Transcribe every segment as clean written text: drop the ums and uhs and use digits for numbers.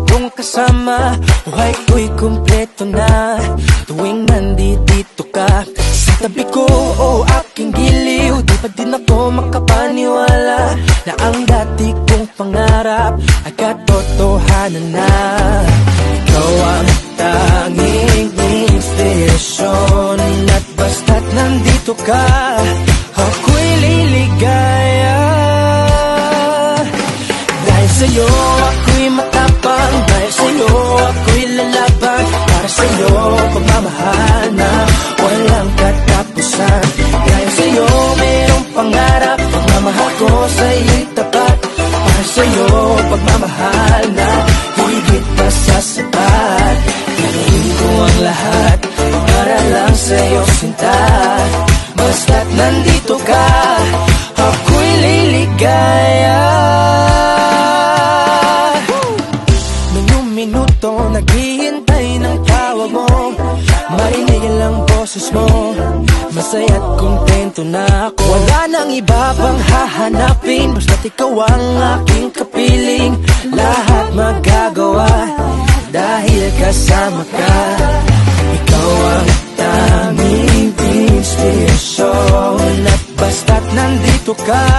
kong kasama. Buhay ko'y kumpleto na tuwing nandito ka sa tabi ko. O aking giliw, di pa din ako makapaniwala na ang dati kong pangarap ay katotohanan na. Ikaw ang tanging inspirasyon, at basta't nandito ka, ako'y liligaya. Dahil sa'yo ako'y matapang, dahil sa'yo ako'y lalaban, para sa'yo pagmamahal na walang katapusan. Dahil sa'yo mayroong pangarap, pagmamahal ko sa'yo'y tapat, para sa'yo pagmamahal na higit pa sa sapat. Gagawin ko ang lahat para lang sa'yo sinta, basta't nandito ka, ako'y liligaya. Minuto naghihintay ng tawag mo, marinig lang boses mo, masaya't kontento na ako. Wala nang iba pang hahanapin, basta't ikaw ang aking kapiling. Lahat magagawa dahil kasama ka. Ikaw ang tanging inspirasyon, at basta't nandito ka,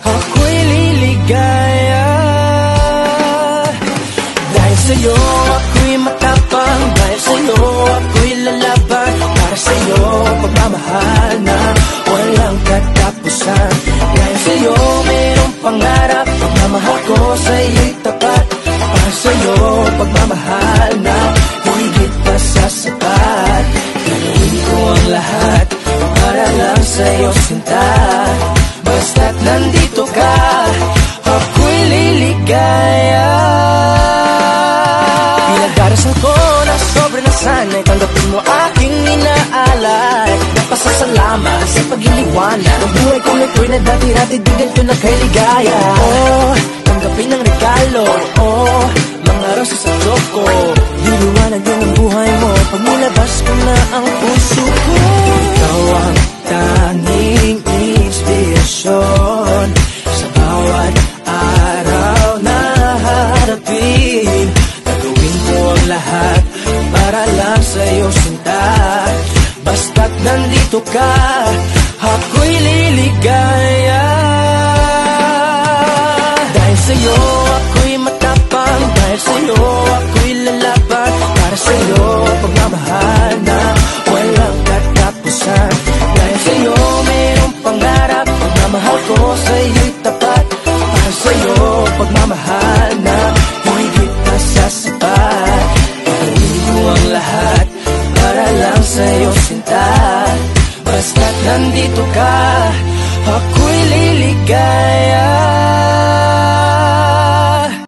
ako'y liligaya. Dahil sa'yo ako'y matapang, dahil sa'yo ako'y lalaban, para sa'yo pagmamahal na walang katapusan. Dahil sa'yo mayroong pangarap, pagmamahal ko sa'yo'y tapat, para sa'yo pagmamahal na higit pa sa sapat. Gagawin ko ang lahat para lang sa'yo sinta, basta't nandito ka, ako'y liligaya. Pinagdarasal ko na sobre na sana'y tanggapin mo aking inaalay. Napasasalamat sa pag-iliwanag ang buhay kong ito'y na dati-dati di ganito na kay ligaya. Oh, tanggapin ang regalo, oh, mga rosas sa choco. Diliwanag din ang buhay mo pag nilabas ko na ang puso ko. Ikaw ang tanging inspirasyon sa bawat araw na harapin. Gagawin ko ang lahat para lang sa'yo sinta, basta't nandito ka, ako'y liligaya. Dahil sa'yo ako'y matapang, dahil sa'yo ako'y lalaban, para sa'yo pagmamahal na walang katapusan. Dahil sa'yo mayroong pangarap, pagmamahal ko sa'yo'y tapat, para sa'yo pagmamahal na higit pa sa sapat. Gagawin ko ang lahat para lang sa'yo sinta, basta't nandito ka, ako'y liligaya.